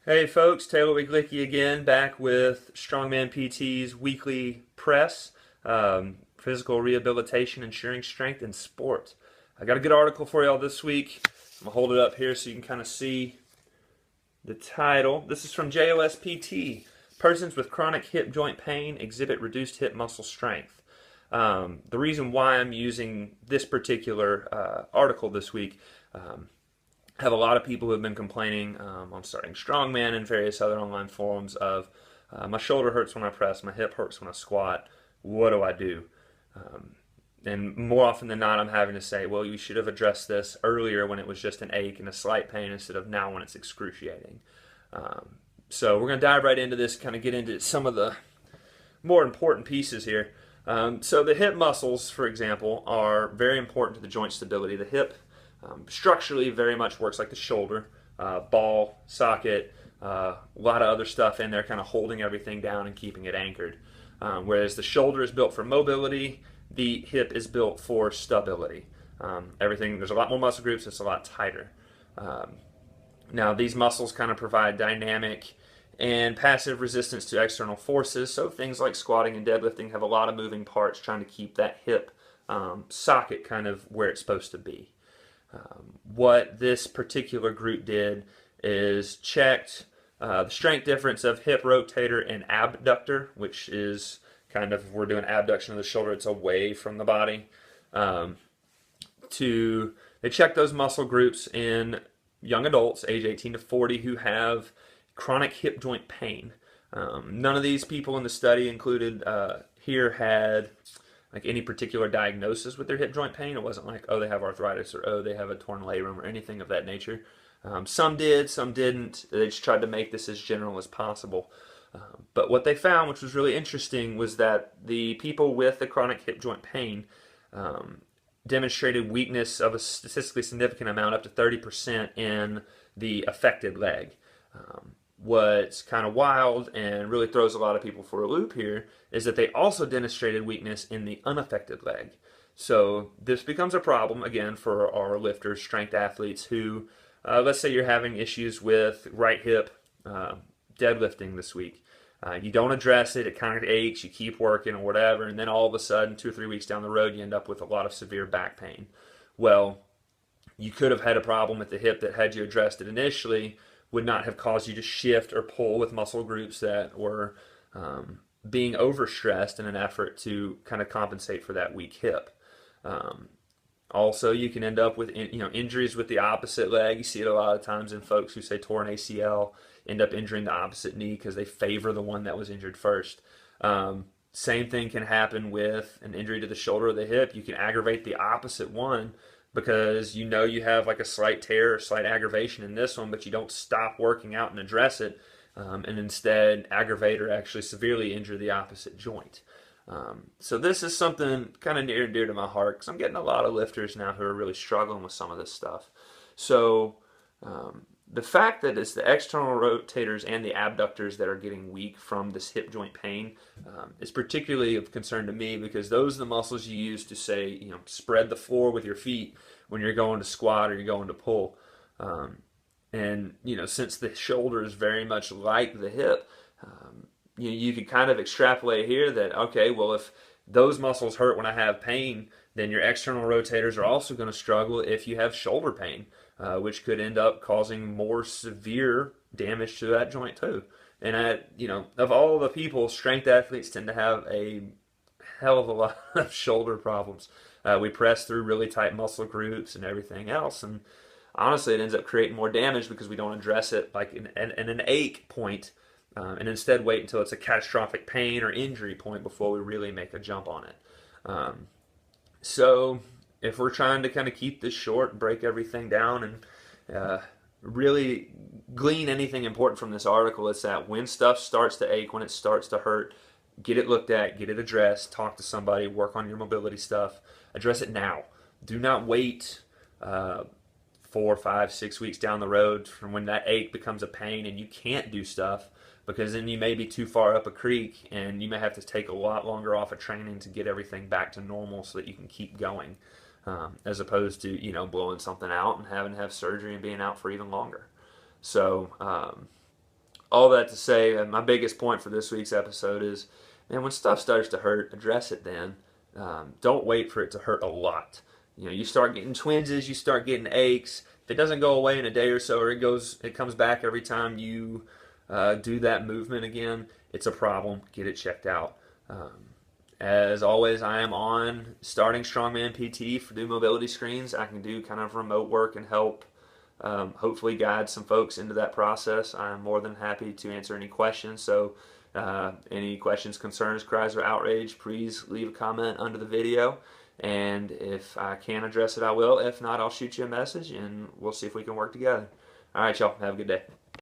Hey folks, Taylor Wiglicki again, back with Strongman PT's weekly press, physical rehabilitation, ensuring strength in sport. I got a good article for y'all this week. I'm gonna hold it up here so you can kind of see the title. This is from JOSPT. Persons with chronic hip joint pain exhibit reduced hip muscle strength. The reason why I'm using this particular article this week, have a lot of people who have been complaining on starting Strongman and various other online forums of my shoulder hurts when I press, my hip hurts when I squat. What do I do? And more often than not, I'm having to say, well, you should have addressed this earlier when it was just an ache and a slight pain instead of now when it's excruciating. So we're going to dive right into this, kind of get into some of the more important pieces here. So the hip muscles, for example, are very important to the joint stability. The hip structurally very much works like the shoulder, ball, socket, a lot of other stuff in there kind of holding everything down and keeping it anchored. Whereas the shoulder is built for mobility, the hip is built for stability. There's a lot more muscle groups, it's a lot tighter. Now these muscles kind of provide dynamic and passive resistance to external forces, so things like squatting and deadlifting have a lot of moving parts trying to keep that hip socket kind of where it's supposed to be. What this particular group did is checked the strength difference of hip rotator and abductor, which is kind of, we're doing abduction of the shoulder, it's away from the body. They checked those muscle groups in young adults, age 18 to 40, who have chronic hip joint pain. None of these people in the study included here had like any particular diagnosis with their hip joint pain. It wasn't like, oh, they have arthritis or oh, they have a torn labrum or anything of that nature. Some did, some didn't. They just tried to make this as general as possible. But what they found, which was really interesting, was that the people with the chronic hip joint pain demonstrated weakness of a statistically significant amount, up to 30% in the affected leg. What's kind of wild and really throws a lot of people for a loop here is that they also demonstrated weakness in the unaffected leg. So this becomes a problem again for our lifters, strength athletes who, let's say you're having issues with right hip deadlifting this week. You don't address it, it kind of aches, you keep working or whatever, and then all of a sudden 2 or 3 weeks down the road you end up with a lot of severe back pain. Well, you could have had a problem with the hip that, had you addressed it initially, would not have caused you to shift or pull with muscle groups that were being overstressed in an effort to kind of compensate for that weak hip. Also, you can end up with injuries with the opposite leg. You see it a lot of times in folks who say tore an ACL, end up injuring the opposite knee because they favor the one that was injured first. Same thing can happen with an injury to the shoulder or the hip. You can aggravate the opposite one because you have like a slight tear or slight aggravation in this one, but you don't stop working out and address it, and instead aggravate or actually severely injure the opposite joint. So this is something kind of near and dear to my heart because I'm getting a lot of lifters now who are really struggling with some of this stuff. So the fact that it's the external rotators and the abductors that are getting weak from this hip joint pain is particularly of concern to me, because those are the muscles you use to, say, spread the floor with your feet when you're going to squat or you're going to pull. And since the shoulder is very much like the hip, you could kind of extrapolate here that, okay, well, if those muscles hurt when I have pain, then your external rotators are also going to struggle if you have shoulder pain, which could end up causing more severe damage to that joint too. And of all the people, strength athletes tend to have a hell of a lot of shoulder problems. We press through really tight muscle groups and everything else, and honestly, it ends up creating more damage because we don't address it like in an ache point, and instead wait until it's a catastrophic pain or injury point before we really make a jump on it. So if we're trying to kind of keep this short and break everything down and really glean anything important from this article, it's that when stuff starts to ache, when it starts to hurt, get it looked at, get it addressed, talk to somebody, work on your mobility stuff, address it now. Do not wait 4, 5, 6 weeks down the road from when that ache becomes a pain and you can't do stuff, because then you may be too far up a creek and you may have to take a lot longer off of training to get everything back to normal so that you can keep going, as opposed to blowing something out and having to have surgery and being out for even longer. So all that to say, my biggest point for this week's episode is, man, when stuff starts to hurt, address it then. Don't wait for it to hurt a lot. You know, you start getting twinges, you start getting aches. If it doesn't go away in a day or so, or it comes back every time you do that movement again, it's a problem. Get it checked out. As always, I am on starting Strongman PT for do mobility screens. I can do kind of remote work and help hopefully guide some folks into that process. I'm more than happy to answer any questions. So any questions, concerns, cries, or outrage, please leave a comment under the video. And if I can address it, I will. If not, I'll shoot you a message and we'll see if we can work together. All right, y'all. Have a good day.